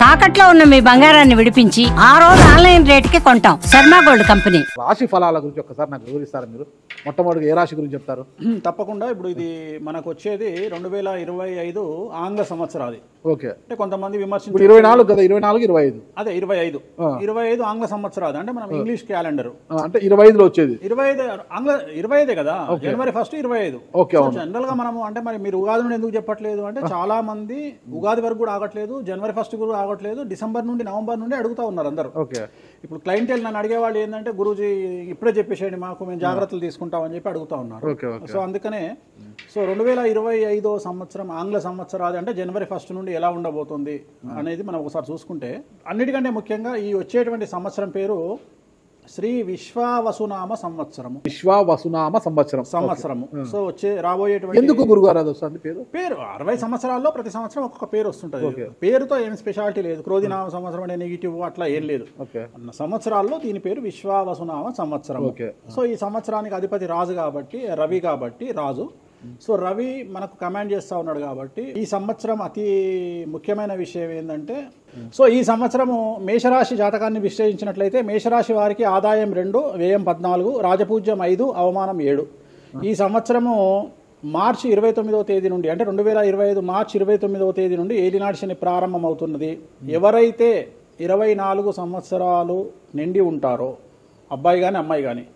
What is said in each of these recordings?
తాకట్లో ఉన్న మీ బంగారాన్ని విడిపించి ఆ రోజు ఆన్లైన్ రేటుకి కొంటాం. Sharma gold company. రాశి ఫలాల గురించి ఒక్కసారి నాకు వివరిస్తారా మీరు? మొట్టమొదటి ఏ రాశి గురించి చెప్తారు? తప్పకుండా. ఇప్పుడు ఇది మనకు వచ్చేది 2025 ఆంగ్ల సంవత్సరాది. ఓకే. అంటే కొంతమంది విమర్శించారు 24 కదా, 24 25 అదే 25 ఆంగ్ల సంవత్సరాది అంటే మనం ఇంగ్లీష్ క్యాలెండర్ అంటే 25లో వచ్చేది 25 ఆంగ్ల 25 కదా, జనవరి 1 25. ఓకే. జనరల్ గా మనము అంటే మరి మీరు ఉగాది నుండి ఎందుకు చెప్పట్లేదు అంటే చాలా మంది ఉగాది వరకు కూడా ఆగట్లేదు, జనవరి 1 కూడా ఆగట్లేదు, డిసెంబర్ నుండి నవంబర్ నుండి అడుగుతా ఉన్నారు అందరూ. ఓకే. ఇప్పుడు క్లయింటెల్ నన్ను అడిగేవాళ్ళు ఏంటంటే గురూజీ ఇప్పుడే చెప్పేసేయండి మాకు, మేము జాగ్రత్తలు తీసుకుంటామని చెప్పి అడుగుతా ఉన్నారు. సో అందుకనే 2025 సంవత్సరం ఆంగ్ల సంవత్సరాది అంటే జనవరి 1 నుండి ఎలా ఉండబోతుంది అనేది మనం ఒకసారి చూసుకుంటే, అన్నిటికంటే ముఖ్యంగా ఈ వచ్చేటువంటి సంవత్సరం పేరు శ్రీ విశ్వావసునామ సంవత్సరము. విశ్వావసునామ సంవత్సరము. సో రాబోయేటువంటి ఎందుకు గురుగారు అది వస్తుంది పేరు 60 సంవత్సరాల్లో ప్రతి సంవత్సరం ఒక్కొక్క పేరు వస్తుంటది. పేరుతో ఏం స్పెషాలిటీ లేదు. క్రోధినామ సంవత్సరం అనే నెగిటివ్ అట్లా ఏం లేదు. సంవత్సరాల్లో దీని పేరు విశ్వావసునామ సంవత్సరం. సో ఈ సంవత్సరానికి అధిపతి రాజు కాబట్టి, రవి కాబట్టి రాజు. సో రవి మనకు కమాండ్ చేస్తూ ఉన్నాడు కాబట్టి ఈ సంవత్సరం అతి ముఖ్యమైన విషయం ఏంటంటే, సో ఈ సంవత్సరము మేషరాశి జాతకాన్ని విశ్లేషించినట్లయితే మేషరాశి వారికి ఆదాయం 2, వ్యయం 14, రాజపూజ్యం 5, అవమానం 7. ఈ సంవత్సరము మార్చి 29వ తేదీ నుండి అంటే 2025 మార్చి 29వ తేదీ నుండి ఏలినాటి శని ప్రారంభమవుతున్నది. ఎవరైతే 24 సంవత్సరాలు నిండి ఉంటారో, అబ్బాయి కానీ అమ్మాయి కానీ,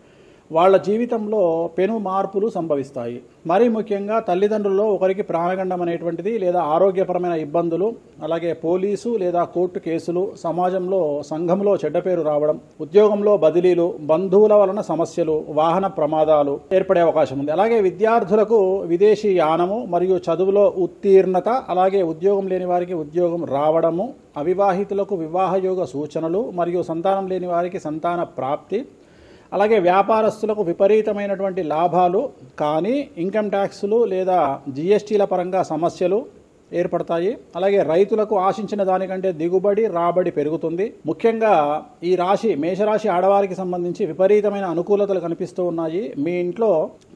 వాళ్ళ జీవితంలో పెను మార్పులు సంభవిస్తాయి. మరీ ముఖ్యంగా తల్లిదండ్రుల్లో ఒకరికి ప్రాణగండం అనేటువంటిది, లేదా ఆరోగ్యపరమైన ఇబ్బందులు, అలాగే పోలీసు లేదా కోర్టు కేసులు, సమాజంలో సంఘంలో చెడ్డ పేరు రావడం, ఉద్యోగంలో బదిలీలు, బంధువుల వలన సమస్యలు, వాహన ప్రమాదాలు ఏర్పడే అవకాశం ఉంది. అలాగే విద్యార్థులకు విదేశీ యానము మరియు చదువులో ఉత్తీర్ణత, అలాగే ఉద్యోగం లేని వారికి ఉద్యోగం రావడము, అవివాహితులకు వివాహయోగ సూచనలు మరియు సంతానం లేని వారికి సంతాన ప్రాప్తి, అలాగే వ్యాపారస్తులకు విపరీతమైనటువంటి లాభాలు కానీ ఇన్కమ్ ట్యాక్సులు లేదా జిఎస్టీల పరంగా సమస్యలు ఏర్పడతాయి. అలాగే రైతులకు ఆశించిన దానికంటే దిగుబడి రాబడి పెరుగుతుంది. ముఖ్యంగా ఈ రాశి మేషరాశి ఆడవారికి సంబంధించి విపరీతమైన అనుకూలతలు కనిపిస్తూ ఉన్నాయి. మీ ఇంట్లో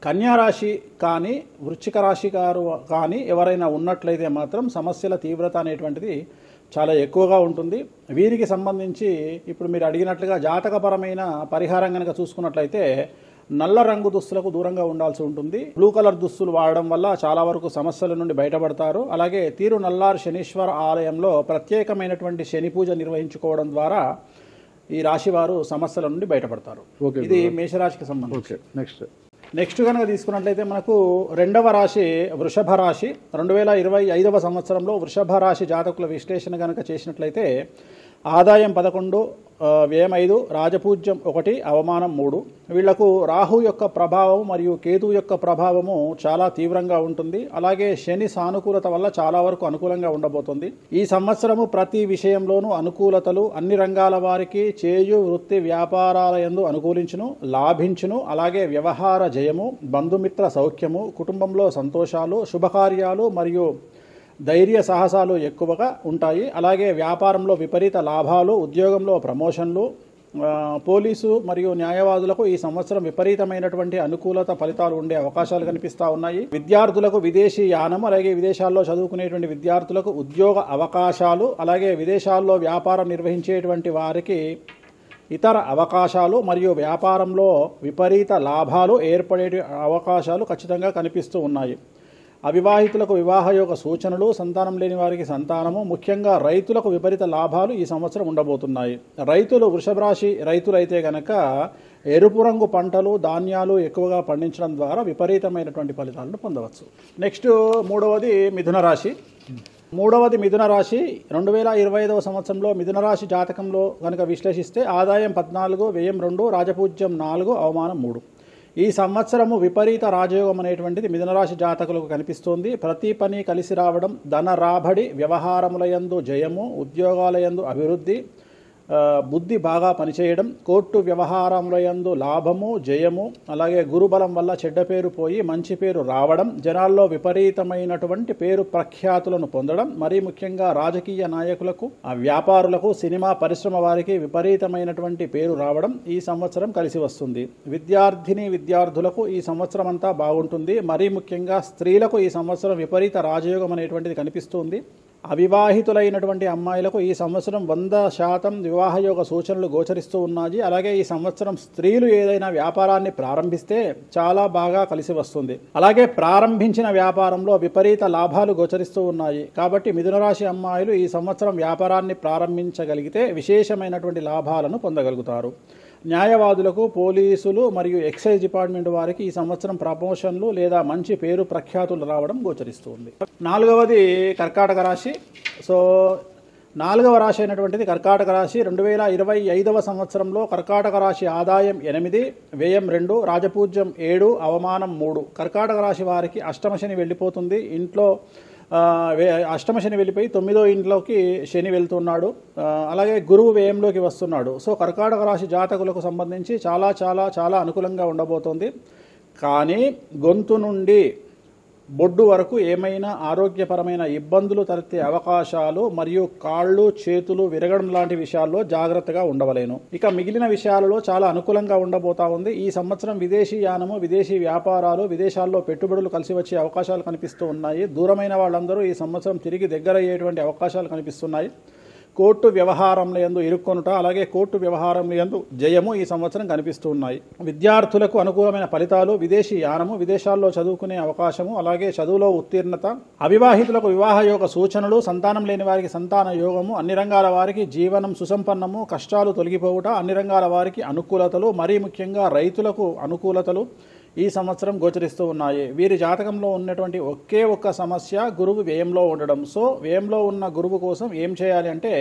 కన్యా రాశి కానీ వృశ్చిక రాశి గారు కానీ ఎవరైనా ఉన్నట్లయితే మాత్రం సమస్యల తీవ్రత అనేటువంటిది చాలా ఎక్కువగా ఉంటుంది. వీరికి సంబంధించి ఇప్పుడు మీరు అడిగినట్లుగా జాతకపరమైన పరిహారం కనుక చూసుకున్నట్లయితే నల్ల రంగు దుస్తులకు దూరంగా ఉండాల్సి ఉంటుంది. బ్లూ కలర్ దుస్తులు వాడడం వల్ల చాలా వరకు సమస్యల నుండి బయటపడతారు. అలాగే తీరు నల్లారు శనీశ్వర ఆలయంలో ప్రత్యేకమైనటువంటి శని పూజ నిర్వహించుకోవడం ద్వారా ఈ రాశి వారు సమస్యల నుండి బయటపడతారు. ఇది మేషరాశికి సంబంధించి. నెక్స్ట్ కనుక తీసుకున్నట్లయితే మనకు 2వ రాశి వృషభ రాశి. 2025 సంవత్సరంలో వృషభ రాశి జాతకుల విశ్లేషణ కనుక చేసినట్లయితే ఆదాయం 11, వ్యయం 5, రాజపూజ్యం 1, అవమానం 3. వీళ్లకు రాహు యొక్క ప్రభావం మరియు కేతు యొక్క ప్రభావము చాలా తీవ్రంగా ఉంటుంది. అలాగే శని సానుకూలత వల్ల చాలా వరకు అనుకూలంగా ఉండబోతుంది. ఈ సంవత్సరము ప్రతి విషయంలోనూ అనుకూలతలు, అన్ని రంగాల వారికి చేయు వృత్తి వ్యాపారాల యందు అనుకూలించును, లాభించును. అలాగే వ్యవహార జయము, బంధుమిత్ర సౌఖ్యము, కుటుంబంలో సంతోషాలు, శుభకార్యాలు మరియు ధైర్య సాహసాలు ఎక్కువగా ఉంటాయి. అలాగే వ్యాపారంలో విపరీత లాభాలు, ఉద్యోగంలో ప్రమోషన్లు, పోలీసు మరియు న్యాయవాదులకు ఈ సంవత్సరం విపరీతమైనటువంటి అనుకూలత ఫలితాలు ఉండే అవకాశాలు కనిపిస్తూ ఉన్నాయి. విద్యార్థులకు విదేశీ యానం, అలాగే విదేశాల్లో చదువుకునేటువంటి విద్యార్థులకు ఉద్యోగ అవకాశాలు, అలాగే విదేశాల్లో వ్యాపారం నిర్వహించేటువంటి వారికి ఇతర అవకాశాలు మరియు వ్యాపారంలో విపరీత లాభాలు ఏర్పడే అవకాశాలు ఖచ్చితంగా కనిపిస్తూ ఉన్నాయి. అవివాహితులకు వివాహయోగ సూచనలు, సంతానం లేని వారికి సంతానము, ముఖ్యంగా రైతులకు విపరీత లాభాలు ఈ సంవత్సరం ఉండబోతున్నాయి. రైతులు వృషభ రాశి రైతులైతే గనక ఎరుపు రంగు పంటలు, ధాన్యాలు ఎక్కువగా పండించడం ద్వారా విపరీతమైనటువంటి ఫలితాలను పొందవచ్చు. నెక్స్ట్ 3వది మిథున రాశి. 3వది మిథున రాశి 2025 సంవత్సరంలో మిథున రాశి జాతకంలో కనుక విశ్లేషిస్తే ఆదాయం 14, వ్యయం 2, రాజపూజ్యం 4, అవమానం 3. ఈ సంవత్సరము విపరీత రాజయోగం అనేటువంటిది మిథున రాశి జాతకులకు కనిపిస్తోంది. ప్రతి పని కలిసి రావడం, ధన రాబడి, వ్యవహారములయందు జయము, ఉద్యోగాలయందు అభివృద్ధి, బుద్ధి బాగా పనిచేయడం, కోర్టు వ్యవహారములయందు లాభము, జయము, అలాగే గురుబలం వల్ల చెడ్డ పేరు పోయి మంచి పేరు రావడం, జనాల్లో విపరీతమైనటువంటి పేరు ప్రఖ్యాతులను పొందడం, మరీ ముఖ్యంగా రాజకీయ నాయకులకు, వ్యాపారులకు, సినిమా పరిశ్రమ వారికి విపరీతమైనటువంటి పేరు రావడం ఈ సంవత్సరం కలిసి వస్తుంది. విద్యార్థులకు ఈ సంవత్సరం అంతా బాగుంటుంది. మరీ ముఖ్యంగా స్త్రీలకు ఈ సంవత్సరం విపరీత రాజయోగం అనేటువంటిది కనిపిస్తుంది. అవివాహితులైనటువంటి అమ్మాయిలకు ఈ సంవత్సరం 100% వివాహయోగ సూచనలు గోచరిస్తూ ఉన్నాయి. అలాగే ఈ సంవత్సరం స్త్రీలు ఏదైనా వ్యాపారాన్ని ప్రారంభిస్తే చాలా బాగా కలిసి వస్తుంది. అలాగే ప్రారంభించిన వ్యాపారంలో విపరీత లాభాలు గోచరిస్తూ ఉన్నాయి. కాబట్టి మిథున రాశి అమ్మాయిలు ఈ సంవత్సరం వ్యాపారాన్ని ప్రారంభించగలిగితే విశేషమైనటువంటి లాభాలను పొందగలుగుతారు. న్యాయవాదులకు, పోలీసులు మరియు ఎక్సైజ్ డిపార్ట్మెంట్ వారికి ఈ సంవత్సరం ప్రమోషన్లు లేదా మంచి పేరు ప్రఖ్యాతులు రావడం గోచరిస్తుంది. 4వది కర్కాటక రాశి. సో 4వ రాశి అయినటువంటిది కర్కాటక రాశి. 2025వ సంవత్సరంలో కర్కాటక రాశి ఆదాయం 8, వ్యయం 2, రాజపూజ్యం 7, అవమానం 3. కర్కాటక రాశి వారికి అష్టమ శని వెళ్ళిపోతుంది. ఇంట్లో అష్టమ శని వెళ్ళిపోయి 9వ ఇంట్లోకి శని వెళ్తున్నాడు. అలాగే గురువు వ్యయంలోకి వస్తున్నాడు. సో కర్కాటక రాశి జాతకులకు సంబంధించి చాలా చాలా చాలా అనుకూలంగా ఉండబోతోంది. కానీ గొంతు నుండి బొడ్డు వరకు ఏమైనా ఆరోగ్యపరమైన ఇబ్బందులు తలెత్తే అవకాశాలు మరియు కాళ్ళు చేతులు విరగడం లాంటి విషయాల్లో జాగ్రత్తగా ఉండవలేను. ఇక మిగిలిన విషయాలలో చాలా అనుకూలంగా ఉండబోతా ఉంది. ఈ సంవత్సరం విదేశీ యానము, విదేశీ వ్యాపారాలు, విదేశాల్లో పెట్టుబడులు కలిసి వచ్చే అవకాశాలు కనిపిస్తూ ఉన్నాయి. దూరమైన వాళ్ళందరూ ఈ సంవత్సరం తిరిగి దగ్గరయ్యేటువంటి అవకాశాలు కనిపిస్తున్నాయి. కోర్టు వ్యవహారంలో యందు ఇరుక్కొనుట, అలాగే కోర్టు వ్యవహారంలో యందు జయము ఈ సంవత్సరం కనిపిస్తూ ఉన్నాయి. విద్యార్థులకు అనుకూలమైన ఫలితాలు, విదేశీ యానము, విదేశాల్లో చదువుకునే అవకాశము, అలాగే చదువులో ఉత్తీర్ణత, అవివాహితులకు వివాహ యోగ సూచనలు, సంతానం లేని వారికి సంతాన యోగము, అన్ని రంగాల వారికి జీవనం సుసంపన్నము, కష్టాలు తొలగిపోవుట, అన్ని రంగాల వారికి అనుకూలతలు, మరీ ముఖ్యంగా రైతులకు అనుకూలతలు ఈ సంవత్సరం గోచరిస్తూ ఉన్నాయి. వీరి జాతకంలో ఉన్నటువంటి ఒకే ఒక్క సమస్య గురువు వ్యయంలో ఉండడం. సో వ్యయంలో ఉన్న గురువు కోసం ఏం చేయాలి అంటే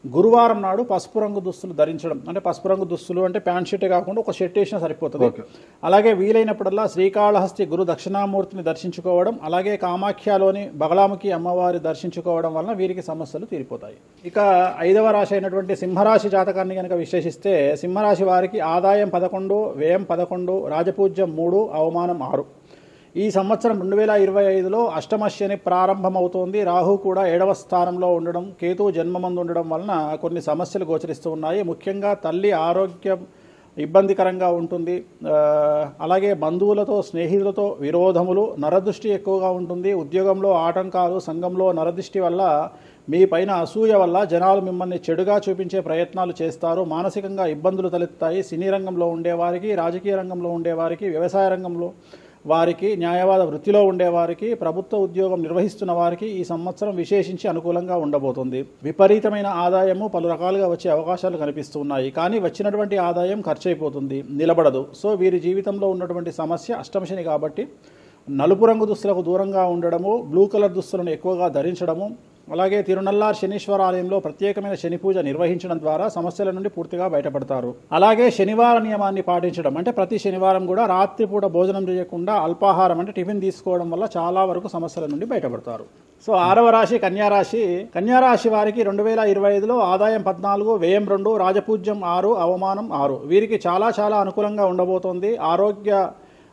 గురువారం నాడు పసుపు రంగు దుస్తులు ధరించడం. అంటే పసుపు రంగు దుస్తులు అంటే ప్యాంట్ షర్ట్ కాకుండా ఒక షర్ట్ వేసినా సరిపోతుంది. అలాగే వీలైనప్పుడల్లా శ్రీకాళహస్తి గురు దక్షిణామూర్తిని దర్శించుకోవడం, అలాగే కామాఖ్యలోని బగలాముఖి అమ్మవారి దర్శించుకోవడం వలన వీరికి సమస్యలు తీరిపోతాయి. ఇక 5వ రాశి అయినటువంటి సింహరాశి జాతకాన్ని కనుక విశ్లేషిస్తే సింహరాశి వారికి ఆదాయం 11, వ్యయం 11, రాజపూజ్యం 3, అవమానం 6. ఈ సంవత్సరం 2025లో అష్టమ శని ప్రారంభమవుతోంది. రాహు కూడా 7వ స్థానంలో ఉండడం, కేతువు జన్మమందు ఉండడం వలన కొన్ని సమస్యలు గోచరిస్తూ ఉన్నాయి. ముఖ్యంగా తల్లి ఆరోగ్యం ఇబ్బందికరంగా ఉంటుంది. అలాగే బంధువులతో, స్నేహితులతో విరోధములు, నరదృష్టి ఎక్కువగా ఉంటుంది. ఉద్యోగంలో ఆటంకాలు, సంఘంలో నరదృష్టి వల్ల మీ పైన అసూయ వల్ల జనాలు మిమ్మల్ని చెడుగా చూపించే ప్రయత్నాలు చేస్తారు. మానసికంగా ఇబ్బందులు తలెత్తాయి. సినీ రంగంలో ఉండేవారికి, రాజకీయ రంగంలో ఉండేవారికి, వ్యవసాయ రంగంలో వారికి, న్యాయవాద వృత్తిలో ఉండేవారికి, ప్రభుత్వ ఉద్యోగం నిర్వహిస్తున్న వారికి ఈ సంవత్సరం విశేషించి అనుకూలంగా ఉండబోతుంది. విపరీతమైన ఆదాయము పలు రకాలుగా వచ్చే అవకాశాలు కనిపిస్తున్నాయి. కానీ వచ్చినటువంటి ఆదాయం ఖర్చు అయిపోతుంది, నిలబడదు. సో వీరి జీవితంలో ఉన్నటువంటి సమస్య అష్టమ శని కాబట్టి నలుపు రంగు దుస్తులకు దూరంగా ఉండడము, బ్లూ కలర్ దుస్తులను ఎక్కువగా ధరించడము, అలాగే తిరునల్లార్ శనీశ్వర ఆలయంలో ప్రత్యేకమైన శని పూజ నిర్వహించడం ద్వారా సమస్యల నుండి పూర్తిగా బయటపడతారు. అలాగే శనివార నియమాన్ని పాటించడం, అంటే ప్రతి శనివారం కూడా రాత్రిపూట భోజనం చేయకుండా అల్పాహారం అంటే టిఫిన్ తీసుకోవడం వల్ల చాలా వరకు సమస్యల నుండి బయటపడతారు. సో 6వ రాశి కన్యారాశి. కన్యారాశి వారికి 2025లో ఆదాయం 14, వ్యయం 2, రాజపూజ్యం 6, అవమానం 6. వీరికి చాలా చాలా అనుకూలంగా ఉండబోతోంది. ఆరోగ్య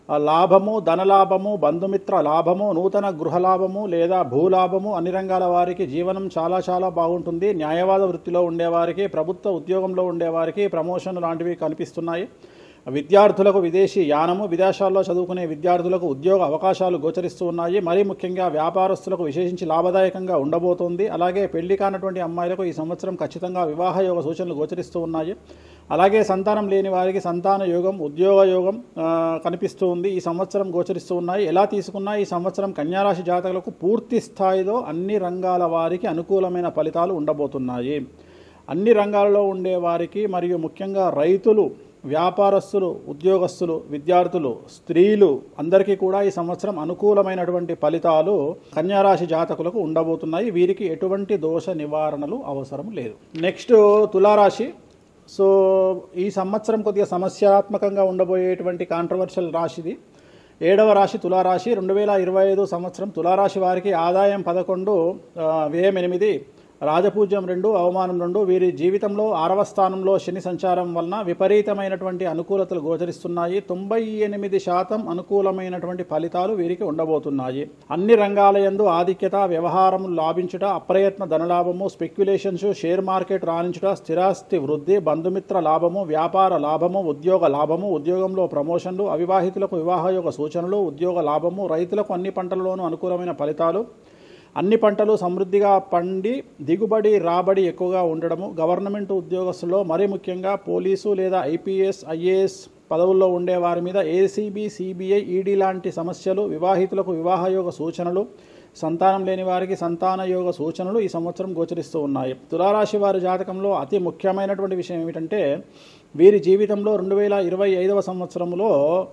లాభము, ధనలాభము, బంధుమిత్ర లాభము, నూతన గృహలాభము లేదా భూలాభము, అన్ని రంగాల వారికి జీవనం చాలా చాలా బాగుంటుంది. న్యాయవాద వృత్తిలో ఉండేవారికి, ప్రభుత్వ ఉద్యోగంలో ఉండేవారికి ప్రమోషన్ లాంటివి కనిపిస్తున్నాయి. విద్యార్థులకు విదేశీ యానము, విదేశాల్లో చదువుకునే విద్యార్థులకు ఉద్యోగ అవకాశాలు గోచరిస్తూ ఉన్నాయి. మరీ ముఖ్యంగా వ్యాపారస్తులకు విశేషించి లాభదాయకంగా ఉండబోతోంది. అలాగే పెళ్లి కానటువంటి అమ్మాయిలకు ఈ సంవత్సరం ఖచ్చితంగా వివాహ యోగ సూచనలు గోచరిస్తూ ఉన్నాయి. అలాగే సంతానం లేని వారికి సంతాన యోగం, ఉద్యోగ యోగం కనిపిస్తూ ఉంది. ఈ సంవత్సరం గోచరిస్తూ ఉన్నాయి. ఎలా తీసుకున్నా ఈ సంవత్సరం కన్యారాశి జాతకులకు పూర్తి స్థాయిలో అన్ని రంగాల వారికి అనుకూలమైన ఫలితాలు ఉండబోతున్నాయి. అన్ని రంగాలలో ఉండే వారికి మరియు ముఖ్యంగా రైతులు, వ్యాపారస్తులు, ఉద్యోగస్తులు, విద్యార్థులు, స్త్రీలు అందరికీ కూడా ఈ సంవత్సరం అనుకూలమైనటువంటి ఫలితాలు కన్యారాశి జాతకులకు ఉండబోతున్నాయి. వీరికి ఎటువంటి దోష నివారణలు అవసరం లేదు. నెక్స్ట్ తులారాశి. సో ఈ సంవత్సరం కొద్దిగా సమస్యాత్మకంగా ఉండబోయేటువంటి కాంట్రవర్షియల్ రాశిది 7వ రాశి తులారాశి. 2025 సంవత్సరం తులారాశి వారికి ఆదాయం 11, వ్యయం 8, రాజపూజ్యం 2, అవమానం 2. వీరి జీవితంలో 6వ స్థానంలో శని సంచారం వలన విపరీతమైనటువంటి అనుకూలతలు గోచరిస్తున్నాయి. 98% అనుకూలమైనటువంటి ఫలితాలు వీరికి ఉండబోతున్నాయి. అన్ని రంగాల యందు ఆధిక్యత, వ్యవహారం లాభించుట, అప్రయత్న ధనలాభము, స్పెక్యులేషన్స్, షేర్ మార్కెట్ రాణించుట, స్థిరాస్తి వృద్ధి, బంధుమిత్ర లాభము, వ్యాపార లాభము, ఉద్యోగ లాభము, ఉద్యోగంలో ప్రమోషన్లు, అవివాహితులకు వివాహయోగ సూచనలు, ఉద్యోగ లాభము, రైతులకు అన్ని పంటలలోనూ అనుకూలమైన ఫలితాలు, అన్ని పంటలు సమృద్ధిగా పండి దిగుబడి రాబడి ఎక్కువగా ఉండడము, గవర్నమెంట్ ఉద్యోగస్తుల్లో మరీ ముఖ్యంగా పోలీసు లేదా ఐపీఎస్ ఐఏఎస్ పదవుల్లో ఉండే వారి మీద ఏసీబీ సిబిఐ ఈడీ లాంటి సమస్యలు, వివాహితులకు వివాహయోగ సూచనలు, సంతానం లేని వారికి సంతానయోగ సూచనలు ఈ సంవత్సరం గోచరిస్తూ ఉన్నాయి. తులారాశి వారి జాతకంలో అతి ముఖ్యమైనటువంటి విషయం ఏమిటంటే వీరి జీవితంలో 2025 సంవత్సరంలో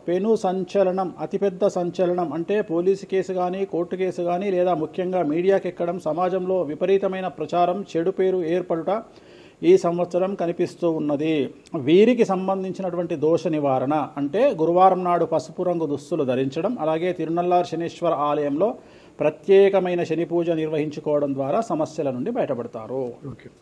పెను సంచలనం, అతిపెద్ద సంచలనం అంటే పోలీసు కేసు కానీ కోర్టు కేసు కానీ లేదా ముఖ్యంగా మీడియాకి ఎక్కడం, సమాజంలో విపరీతమైన ప్రచారం, చెడు పేరు ఏర్పడుట ఈ సంవత్సరం కనిపిస్తూ ఉన్నది. వీరికి సంబంధించినటువంటి దోష నివారణ అంటే గురువారం నాడు పసుపు రంగు దుస్తులు ధరించడం, అలాగే తిరునల్లార్ శనీశ్వర ఆలయంలో ప్రత్యేకమైన శని పూజ నిర్వహించుకోవడం ద్వారా సమస్యల నుండి బయటపడతారు.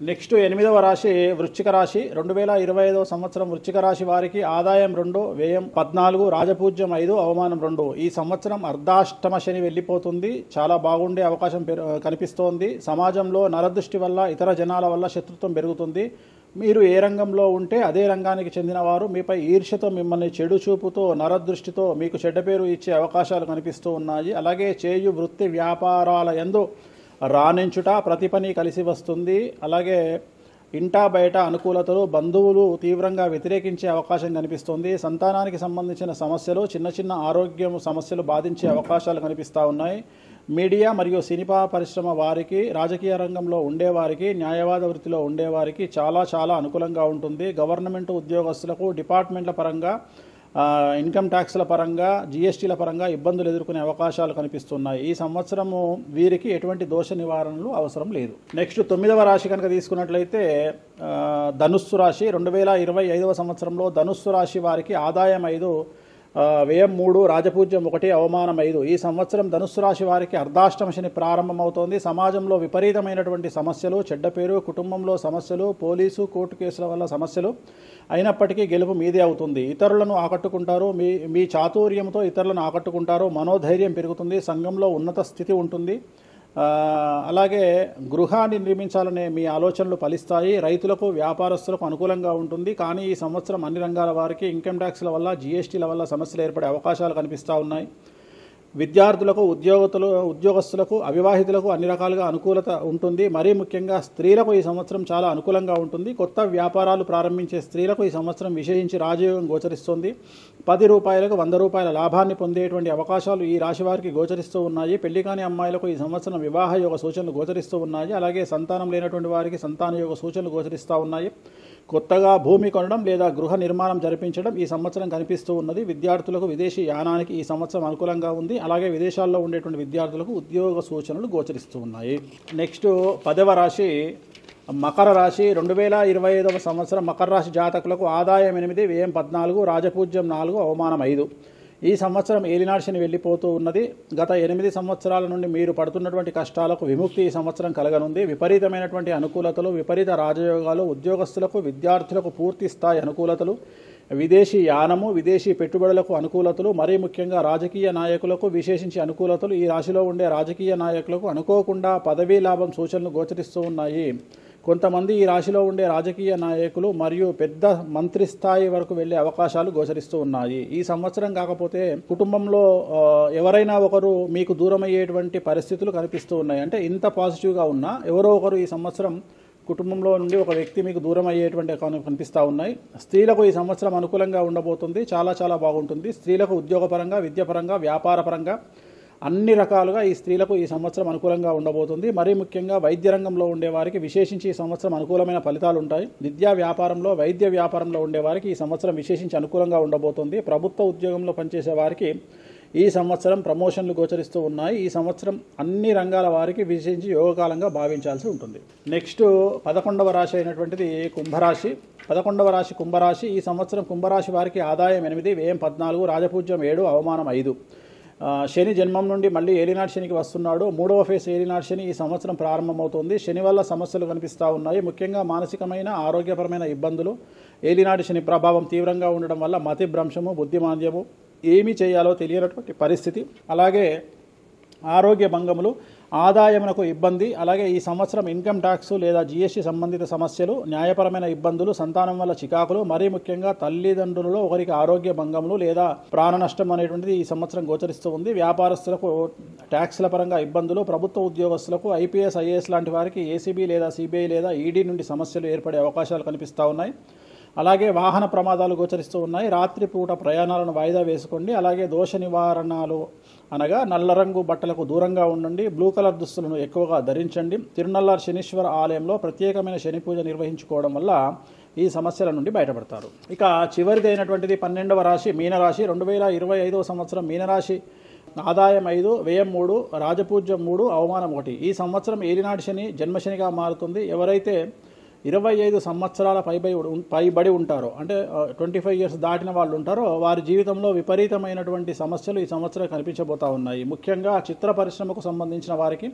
నెక్స్ట్ 8వ రాశి వృశ్చిక రాశి. 2025 సంవత్సరం వృశ్చిక రాశి వారికి ఆదాయం 2, వ్యయం 14, రాజపూజ్యం 5, అవమానం 2. ఈ సంవత్సరం అర్ధాష్టమ శని వెళ్ళిపోతుంది. చాలా బాగుండే అవకాశం కనిపిస్తోంది. సమాజంలో నరదృష్టి వల్ల, ఇతర జనాల వల్ల శత్రుత్వం పెరుగుతుంది. మీరు ఏ రంగంలో ఉంటే అదే రంగానికి చెందినవారు మీపై ఈర్ష్యతో, మిమ్మల్ని చెడు చూపుతో, నరదృష్టితో మీకు చెడ్డ పేరు ఇచ్చే అవకాశాలు కనిపిస్తూ ఉన్నాయి. అలాగే చేయు వృత్తి వ్యాపారాల యందు రాణించుట, ప్రతి పని కలిసి వస్తుంది. అలాగే ఇంటా బయట అనుకూలతలు, బంధువులు తీవ్రంగా వ్యతిరేకించే అవకాశం కనిపిస్తుంది. సంతానానికి సంబంధించిన సమస్యలు, చిన్న చిన్న ఆరోగ్యం సమస్యలు బాధించే అవకాశాలు కనిపిస్తూ ఉన్నాయి. మీడియా మరియు సినిమా పరిశ్రమ వారికి, రాజకీయ రంగంలో ఉండేవారికి, న్యాయవాద వృత్తిలో ఉండేవారికి చాలా అనుకూలంగా ఉంటుంది. గవర్నమెంట్ ఉద్యోగస్తులకు డిపార్ట్మెంట్ల పరంగా, ఇన్కమ్ ట్యాక్స్ల పరంగా, జిఎస్టీల పరంగా ఇబ్బందులు ఎదుర్కొనే అవకాశాలు కనిపిస్తున్నాయి. ఈ సంవత్సరము వీరికి ఎటువంటి దోష నివారణలు అవసరం లేదు. నెక్స్ట్ 9వ రాశి కనుక తీసుకున్నట్లయితే ధనుస్సు రాశి. 2025 సంవత్సరంలో ధనుస్సు రాశి వారికి ఆదాయం 5, వ్యయం 3, రాజపూజ్యం 1, అవమానం 5. ఈ సంవత్సరం ధనుస్సు రాశి వారికి అర్ధాష్టమ శని ప్రారంభమవుతోంది. సమాజంలో విపరీతమైనటువంటి సమస్యలు, చెడ్డ పేరు, కుటుంబంలో సమస్యలు, పోలీసు కోర్టు కేసుల వల్ల సమస్యలు అయినప్పటికీ గెలుపు మీదే అవుతుంది. ఇతరులను ఆకట్టుకుంటారు. మీ చాతుర్యంతో ఇతరులను ఆకట్టుకుంటారు. మనోధైర్యం పెరుగుతుంది. సంఘంలో ఉన్నత స్థితి ఉంటుంది. అలాగే గృహాన్ని నిర్మించాలనే మీ ఆలోచనలు ఫలిస్తాయి. రైతులకు, వ్యాపారస్తులకు అనుకూలంగా ఉంటుంది. కానీ ఈ సంవత్సరం అన్ని రంగాల వారికి ఇన్కమ్ ట్యాక్స్ల వల్ల, జిఎస్టీల వల్ల సమస్యలు ఏర్పడే అవకాశాలు కనిపిస్తూ ఉన్నాయి. విద్యార్థులకు, ఉద్యోగస్తులకు, అవివాహితులకు అన్ని రకాలుగా అనుకూలత ఉంటుంది. మరీ ముఖ్యంగా స్త్రీలకు ఈ సంవత్సరం చాలా అనుకూలంగా ఉంటుంది. కొత్త వ్యాపారాలు ప్రారంభించే స్త్రీలకు ఈ సంవత్సరం విశేషించి రాజయోగం గోచరిస్తుంది. 10 రూపాయలకు 100 రూపాయల లాభాన్ని పొందేటువంటి అవకాశాలు ఈ రాశి వారికి గోచరిస్తూ ఉన్నాయి. పెళ్లి కాని అమ్మాయిలకు ఈ సంవత్సరం వివాహ యోగ సూచనలు గోచరిస్తూ ఉన్నాయి. అలాగే సంతానం లేనటువంటి వారికి సంతాన యోగ సూచనలు గోచరిస్తూ ఉన్నాయి. కొత్తగా భూమి కొనడం లేదా గృహ నిర్మాణం జరిపించడం ఈ సంవత్సరం కనిపిస్తూ ఉన్నది. విద్యార్థులకు విదేశీ యానానికి ఈ సంవత్సరం అనుకూలంగా ఉంది. అలాగే విదేశాల్లో ఉండేటువంటి విద్యార్థులకు ఉద్యోగ సూచనలు గోచరిస్తూ ఉన్నాయి. నెక్స్ట్ 10వ రాశి మకర రాశి. 2025 సంవత్సరం మకర రాశి జాతకులకు ఆదాయం 8, వ్యయం 14, రాజపూజ్యం 4, అవమానం 5. ఈ సంవత్సరం ఏలినాడు శని వెళ్ళిపోతూ ఉన్నది. గత 8 సంవత్సరాల నుండి మీరు పడుతున్నటువంటి కష్టాలకు విముక్తి ఈ సంవత్సరం కలగనుంది. విపరీతమైనటువంటి అనుకూలతలు, విపరీత రాజయోగాలు, ఉద్యోగస్తులకు, విద్యార్థులకు పూర్తి స్థాయి అనుకూలతలు, విదేశీ యానము, విదేశీ పెట్టుబడులకు అనుకూలతలు, మరీ ముఖ్యంగా రాజకీయ నాయకులకు విశేషించి అనుకూలతలు. ఈ రాశిలో ఉండే రాజకీయ నాయకులకు అనుకోకుండా పదవీ లాభం సూచనలు గోచరిస్తూ ఉన్నాయి. కొంతమంది ఈ రాశిలో ఉండే రాజకీయ నాయకులు మరియు పెద్ద మంత్రి స్థాయి వరకు వెళ్లే అవకాశాలు గోచరిస్తూ ఉన్నాయి. ఈ సంవత్సరం కాకపోతే కుటుంబంలో ఎవరైనా ఒకరు మీకు దూరం అయ్యేటువంటి పరిస్థితులు కనిపిస్తూ ఉన్నాయి. అంటే ఇంత పాజిటివ్గా ఉన్నా ఎవరో ఒకరు ఈ సంవత్సరం కుటుంబంలో నుండి ఒక వ్యక్తి మీకు దూరం అయ్యేటువంటి కనిపిస్తూ ఉన్నాయి. స్త్రీలకు ఈ సంవత్సరం అనుకూలంగా ఉండబోతుంది. చాలా బాగుంటుంది. స్త్రీలకు ఉద్యోగపరంగా, విద్యాపరంగా, వ్యాపారపరంగా అన్ని రకాలుగా ఈ స్త్రీలకు ఈ సంవత్సరం అనుకూలంగా ఉండబోతుంది. మరీ ముఖ్యంగా వైద్య రంగంలో ఉండేవారికి విశేషించి ఈ సంవత్సరం అనుకూలమైన ఫలితాలు ఉంటాయి. విద్యా వ్యాపారంలో, వైద్య వ్యాపారంలో ఉండేవారికి ఈ సంవత్సరం విశేషించి అనుకూలంగా ఉండబోతుంది. ప్రభుత్వ ఉద్యోగంలో పనిచేసే వారికి ఈ సంవత్సరం ప్రమోషన్లు గోచరిస్తూ ఉన్నాయి. ఈ సంవత్సరం అన్ని రంగాల వారికి విశేషించి యోగకాలంగా భావించాల్సి ఉంటుంది. నెక్స్ట్ 11వ రాశి అయినటువంటిది కుంభరాశి. 11వ రాశి కుంభరాశి. ఈ సంవత్సరం కుంభరాశి వారికి ఆదాయం 8, వ్యయం 14, రాజపూజ్యం 7, అవమానం 5. శని జన్మం నుండి మళ్ళీ ఏలినాడు శనికి వస్తున్నాడు. 3వ ఫేజ్ ఏలినాడు శని ఈ సంవత్సరం ప్రారంభమవుతుంది. శని వల్ల సమస్యలు కనిపిస్తూ ఉన్నాయి. ముఖ్యంగా మానసికమైన, ఆరోగ్యపరమైన ఇబ్బందులు. ఏలినాడు శని ప్రభావం తీవ్రంగా ఉండడం వల్ల మతి భ్రంశము, బుద్ధిమాంద్యము, ఏమి చేయాలో తెలియనటువంటి పరిస్థితి. అలాగే ఆరోగ్య భంగములు, ఆదాయమునకు ఇబ్బంది, అలాగే ఈ సంవత్సరం ఇన్కమ్ ట్యాక్స్ లేదా జిఎస్టీ సంబంధిత సమస్యలు, న్యాయపరమైన ఇబ్బందులు, సంతానం వల్ల చికాకులు, మరీ ముఖ్యంగా తల్లిదండ్రులలో ఒకరికి ఆరోగ్య భంగములు లేదా ప్రాణ నష్టం అనేటువంటిది ఈ సంవత్సరం గోచరిస్తూ ఉంది. వ్యాపారస్తులకు ట్యాక్స్ల పరంగా ఇబ్బందులు, ప్రభుత్వ ఉద్యోగస్తులకు ఐపీఎస్ ఐఏఎస్ లాంటి వారికి ఏసీబీ లేదా సిబిఐ లేదా ఈడీ నుండి సమస్యలు ఏర్పడే అవకాశాలు కనిపిస్తూ ఉన్నాయి. అలాగే వాహన ప్రమాదాలు గోచరిస్తూ ఉన్నాయి. రాత్రిపూట ప్రయాణాలను వాయిదా వేసుకోండి. అలాగే దోష నివారణలు అనగా నల్ల రంగు బట్టలకు దూరంగా ఉండండి. బ్లూ కలర్ దుస్తులను ఎక్కువగా ధరించండి. తిరునల్లార్ శనీశ్వర ఆలయంలో ప్రత్యేకమైన శని పూజ నిర్వహించుకోవడం వల్ల ఈ సమస్యల నుండి బయటపడతారు. ఇక చివరిది అయినటువంటిది 12వ రాశి మీనరాశి. 2025వ సంవత్సరం మీనరాశి ఆదాయం 5, వ్యయం 3, రాజపూజ్యం 3, అవమానం 1. ఈ సంవత్సరం ఏలినాటి శని జన్మశనిగా మారుతుంది. ఎవరైతే 25 సంవత్సరాల పైబడి ఉంటారో, అంటే 25 ఇయర్స్ దాటిన వాళ్ళు ఉంటారో, వారి జీవితంలో విపరీతమైనటువంటి సమస్యలు ఈ సంవత్సరం కనిపించబోతా ఉన్నాయి. ముఖ్యంగా చిత్ర పరిశ్రమకు సంబంధించిన వారికి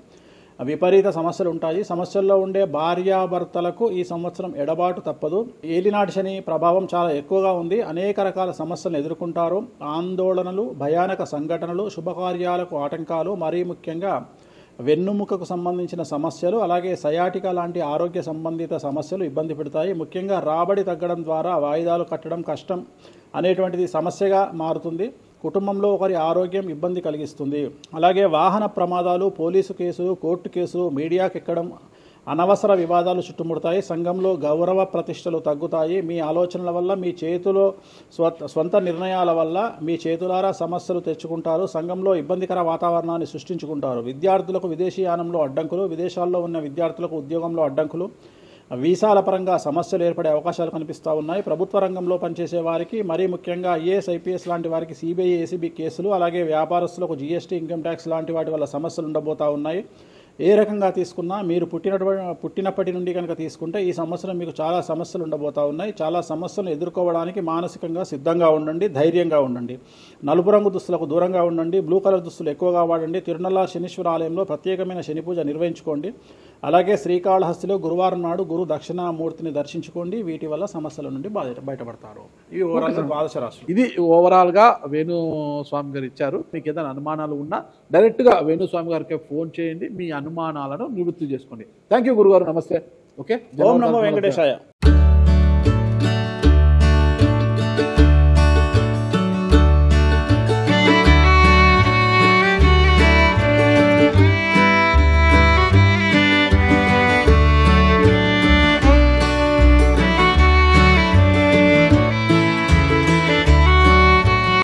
విపరీత సమస్యలు ఉంటాయి. సమస్యల్లో ఉండే భార్యాభర్తలకు ఈ సంవత్సరం ఎడబాటు తప్పదు. ఏలినాటి శని ప్రభావం చాలా ఎక్కువగా ఉంది. అనేక రకాల సమస్యలను ఎదుర్కొంటారు. ఆందోళనలు, భయానక సంఘటనలు, శుభకార్యాలకు ఆటంకాలు, మరీ ముఖ్యంగా వెన్నుముకకు సంబంధించిన సమస్యలు, అలాగే సయాటికా లాంటి ఆరోగ్య సంబంధిత సమస్యలు ఇబ్బంది పెడతాయి. ముఖ్యంగా రాబడి తగ్గడం ద్వారా వాయిదాలు కట్టడం కష్టం అనేటువంటిది సమస్యగా మారుతుంది. కుటుంబంలో ఒకరి ఆరోగ్యం ఇబ్బంది కలిగిస్తుంది. అలాగే వాహన ప్రమాదాలు, పోలీసు కేసులు, కోర్టు కేసులు, మీడియాకెక్కడం, అనవసర వివాదాలు చుట్టుముడతాయి. సంఘంలో గౌరవ ప్రతిష్టలు తగ్గుతాయి. మీ ఆలోచనల వల్ల, మీ చేతిలో స్వంత నిర్ణయాల వల్ల మీ చేతులారా సమస్యలు తెచ్చుకుంటారు. సంఘంలో ఇబ్బందికర వాతావరణాన్ని సృష్టించుకుంటారు. విద్యార్థులకు విదేశీయానంలో అడ్డంకులు, విదేశాల్లో ఉన్న విద్యార్థులకు ఉద్యోగంలో అడ్డంకులు, వీసాల పరంగా సమస్యలు ఏర్పడే అవకాశాలు కనిపిస్తూ ఉన్నాయి. ప్రభుత్వ రంగంలో పనిచేసే వారికి, మరీ ముఖ్యంగా ఐఏఎస్ ఐపీఎస్ లాంటి వారికి సిబిఐ ఏసీబీ కేసులు, అలాగే వ్యాపారస్తులకు జీఎస్టీ ఇన్కమ్ ట్యాక్స్ లాంటి వాటి వల్ల సమస్యలు ఉండబోతూ ఉన్నాయి. ఏ రకంగా తీసుకున్నా మీరు పుట్టినప్పటి నుండి కనుక తీసుకుంటే ఈ సంవత్సరం మీకు చాలా సమస్యలు ఉండబోతూ ఉన్నాయి. చాలా సమస్యలను ఎదుర్కోవడానికి మానసికంగా సిద్ధంగా ఉండండి, ధైర్యంగా ఉండండి. నలుపు రంగు దుస్తులకు దూరంగా ఉండండి. బ్లూ కలర్ దుస్తులు ఎక్కువగా వాడండి. తిరునల్లార్ శనీశ్వర ఆలయంలో ప్రత్యేకమైన శని పూజ నిర్వహించుకోండి. అలాగే శ్రీకాళహస్తిలో గురువారం నాడు గురు దక్షిణామూర్తిని దర్శించుకోండి. వీటి వల్ల సమస్యల నుండి బయటపడతారు. ఇవి ఓవరాల్ ద్వాదశ రాశులు. ఇది ఓవరాల్ గా వేణుస్వామి గారు ఇచ్చారు. మీకు ఏదైనా అనుమానాలు ఉన్నా డైరెక్ట్ గా వేణుస్వామి గారికి ఫోన్ చేయండి. మీ అనుమానాలను నివృత్తి చేసుకోండి. థ్యాంక్ యూ గురుగారు. నమస్తే. ఓకే. ఓం నమో వెంకటేశాయ.